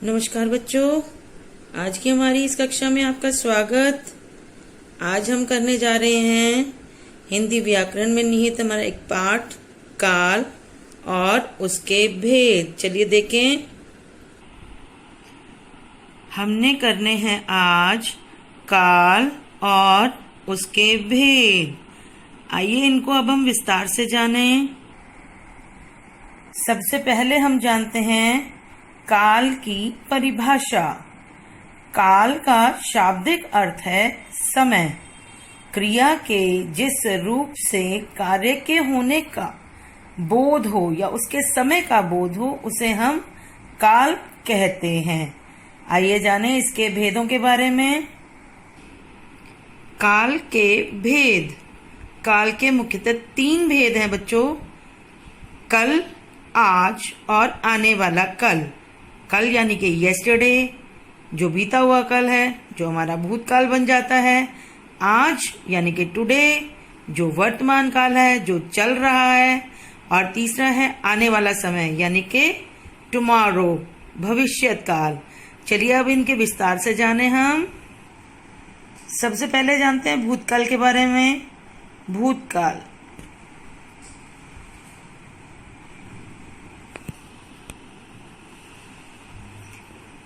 नमस्कार बच्चों, आज की हमारी इस कक्षा में आपका स्वागत। आज हम करने जा रहे हैं हिंदी व्याकरण में निहित हमारा एक पाठ काल और उसके भेद। चलिए देखें। हमने करने हैं आज काल और उसके भेद। आइए इनको अब हम विस्तार से जानें। सबसे पहले हम जानते हैं काल की परिभाषा। काल का शाब्दिक अर्थ है समय। क्रिया के जिस रूप से कार्य के होने का बोध हो या उसके समय का बोध हो उसे हम काल कहते हैं। आइए जानें इसके भेदों के बारे में। काल के भेद। काल के मुख्यतः 3 भेद हैं बच्चों। कल, आज और आने वाला कल। कल यानी कि येस्टरडे, जो बीता हुआ कल है, जो हमारा भूतकाल बन जाता है। आज यानी कि टुडे, जो वर्तमान काल है, जो चल रहा है। और तीसरा है आने वाला समय यानी कि टुमारो, भविष्यत काल। चलिए अब इनके विस्तार से जाने हम। सबसे पहले जानते हैं भूतकाल के बारे में। भूतकाल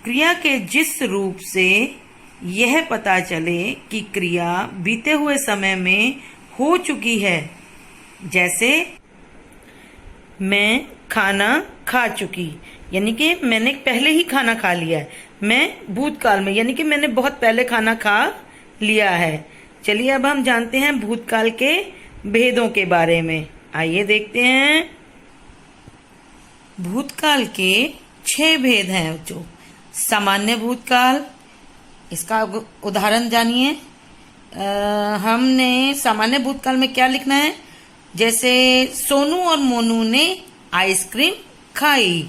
क्रिया के जिस रूप से यह पता चले कि क्रिया बीते हुए समय में हो चुकी है। जैसे मैं खाना खा चुकी, यानी कि मैंने पहले ही खाना खा लिया है। मैं भूतकाल में यानी कि मैंने बहुत पहले खाना खा लिया है। चलिए अब हम जानते हैं भूतकाल के भेदों के बारे में। आइए देखते हैं। भूतकाल के 6 भेद हैं बच्चों। सामान्य भूतकाल, इसका उदाहरण जानिए। हमने सामान्य भूतकाल में क्या लिखना है? जैसे सोनू और मोनू ने आइसक्रीम खाई।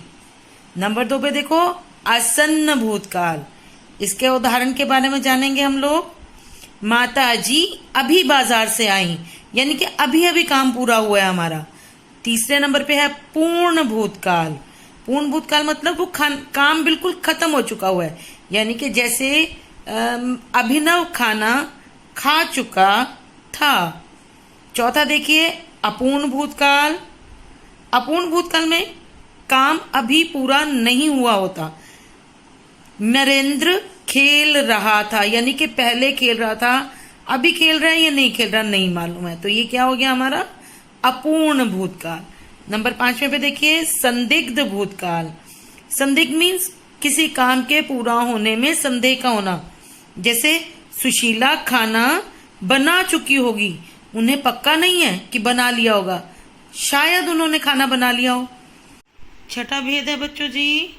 नंबर 2 पे देखो आसन्न भूतकाल। इसके उदाहरण के बारे में जानेंगे हम लोग। माता जी अभी बाजार से आई, यानी कि अभी अभी काम पूरा हुआ है हमारा। तीसरे नंबर पे है पूर्ण भूतकाल। पूर्ण भूतकाल मतलब वो काम बिल्कुल खत्म हो चुका हुआ है, यानी कि जैसे अभिनव खाना खा चुका था। चौथा देखिए अपूर्ण भूतकाल। अपूर्ण भूतकाल में काम अभी पूरा नहीं हुआ होता। नरेंद्र खेल रहा था, यानी कि पहले खेल रहा था, अभी खेल रहा है या नहीं खेल रहा नहीं मालूम है। तो ये क्या हो गया हमारा अपूर्ण भूतकाल। नंबर 5 पे देखिए संदिग्ध भूतकाल। संदिग्ध मीन्स किसी काम के पूरा होने में संदेह का होना। जैसे सुशीला खाना बना चुकी होगी, उन्हें पक्का नहीं है कि बना लिया होगा, शायद उन्होंने खाना बना लिया हो। छठा भेद है बच्चों जी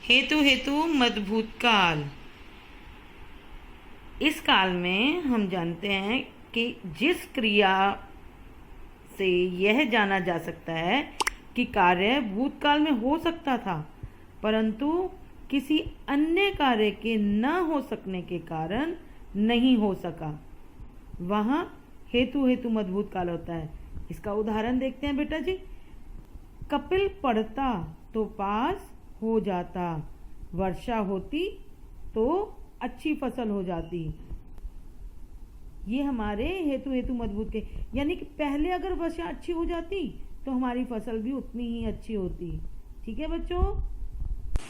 हेतु मदभूतकाल। इस काल में हम जानते हैं कि जिस क्रिया से यह जाना जा सकता है कि कार्य भूतकाल में हो सकता था, परंतु किसी अन्य कार्य के न हो सकने के कारण नहीं हो सका, वहां हेतु मदभूत काल होता है। इसका उदाहरण देखते हैं बेटा जी। कपिल पढ़ता तो पास हो जाता, वर्षा होती तो अच्छी फसल हो जाती। ये हमारे हेतु मजबूत के, यानी कि पहले अगर वर्षा अच्छी हो जाती तो हमारी फसल भी उतनी ही अच्छी होती। ठीक है बच्चों।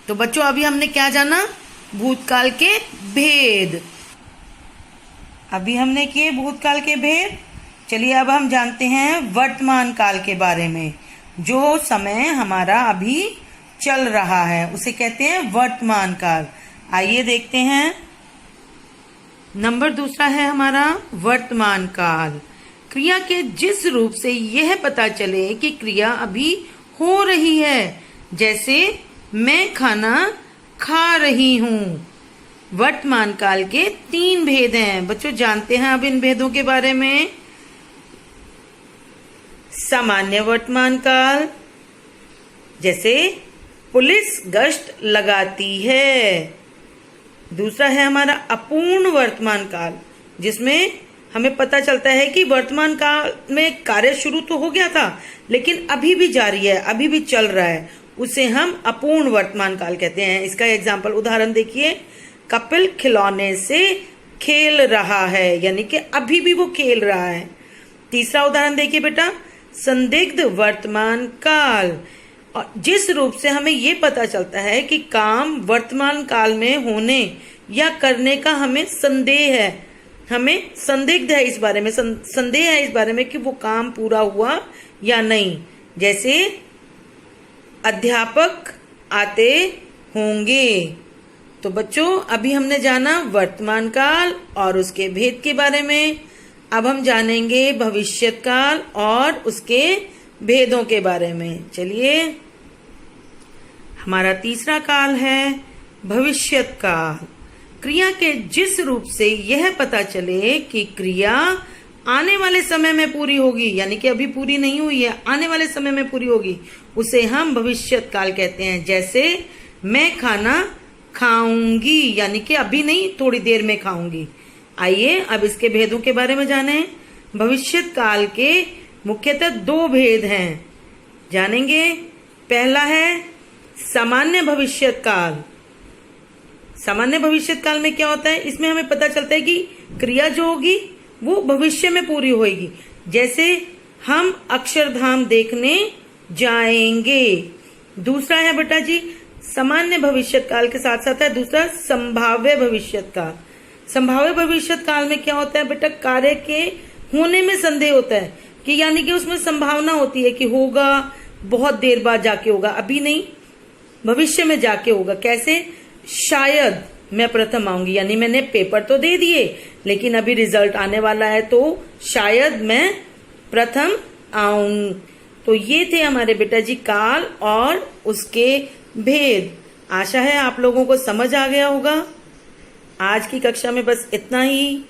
तो बच्चों अभी हमने क्या जाना? भूतकाल के भेद। अभी हमने किए भूतकाल के भेद। चलिए अब हम जानते हैं वर्तमान काल के बारे में। जो समय हमारा अभी चल रहा है उसे कहते हैं वर्तमान काल। आइए देखते हैं। नंबर 2 है हमारा वर्तमान काल। क्रिया के जिस रूप से यह पता चले कि क्रिया अभी हो रही है। जैसे मैं खाना खा रही हूँ। वर्तमान काल के 3 भेद हैं बच्चों। जानते हैं अब इन भेदों के बारे में। सामान्य वर्तमान काल, जैसे पुलिस गश्त लगाती है। दूसरा है हमारा अपूर्ण वर्तमान काल, जिसमें हमें पता चलता है कि वर्तमान काल में कार्य शुरू तो हो गया था लेकिन अभी भी जारी है, अभी भी चल रहा है, उसे हम अपूर्ण वर्तमान काल कहते हैं। इसका एग्जाम्पल उदाहरण देखिए, कपिल खिलौने से खेल रहा है, यानी कि अभी भी वो खेल रहा है। तीसरा उदाहरण देखिए बेटा, संदिग्ध वर्तमान काल। और जिस रूप से हमें ये पता चलता है कि काम वर्तमान काल में होने या करने का हमें संदेह है, हमें संदिग्ध है इस बारे में, संदेह है इस बारे में कि वो काम पूरा हुआ या नहीं। जैसे अध्यापक आते होंगे। तो बच्चों, अभी हमने जाना वर्तमान काल और उसके भेद के बारे में। अब हम जानेंगे भविष्यत काल और उसके भेदों के बारे में। चलिए, हमारा तीसरा काल है भविष्यत काल। क्रिया के जिस रूप से यह पता चले कि क्रिया आने वाले समय में पूरी होगी, यानी कि अभी पूरी नहीं हुई है, आने वाले समय में पूरी होगी, उसे हम भविष्यत काल कहते हैं। जैसे मैं खाना खाऊंगी, यानी कि अभी नहीं, थोड़ी देर में खाऊंगी। आइए अब इसके भेदों के बारे में जानें। भविष्यत काल के मुख्यतः दो भेद हैं, जानेंगे। पहला है सामान्य भविष्यत काल। सामान्य भविष्यत काल में क्या होता है, इसमें हमें पता चलता है कि क्रिया जो होगी वो भविष्य में पूरी होगी। जैसे हम अक्षरधाम देखने जाएंगे। दूसरा है बेटा जी, सामान्य भविष्यत काल के साथ साथ है दूसरा संभाव्य भविष्यत काल। संभाव्य भविष्यत काल में क्या होता है बेटा, कार्य के होने में संदेह होता है, कि यानी कि उसमें संभावना होती है कि होगा, बहुत देर बाद जाके होगा, अभी नहीं, भविष्य में जाके होगा। कैसे, शायद मैं प्रथम आऊंगी, यानी मैंने पेपर तो दे दिए लेकिन अभी रिजल्ट आने वाला है, तो शायद मैं प्रथम आऊं। तो ये थे हमारे बेटा जी काल और उसके भेद। आशा है आप लोगों को समझ आ गया होगा। आज की कक्षा में बस इतना ही।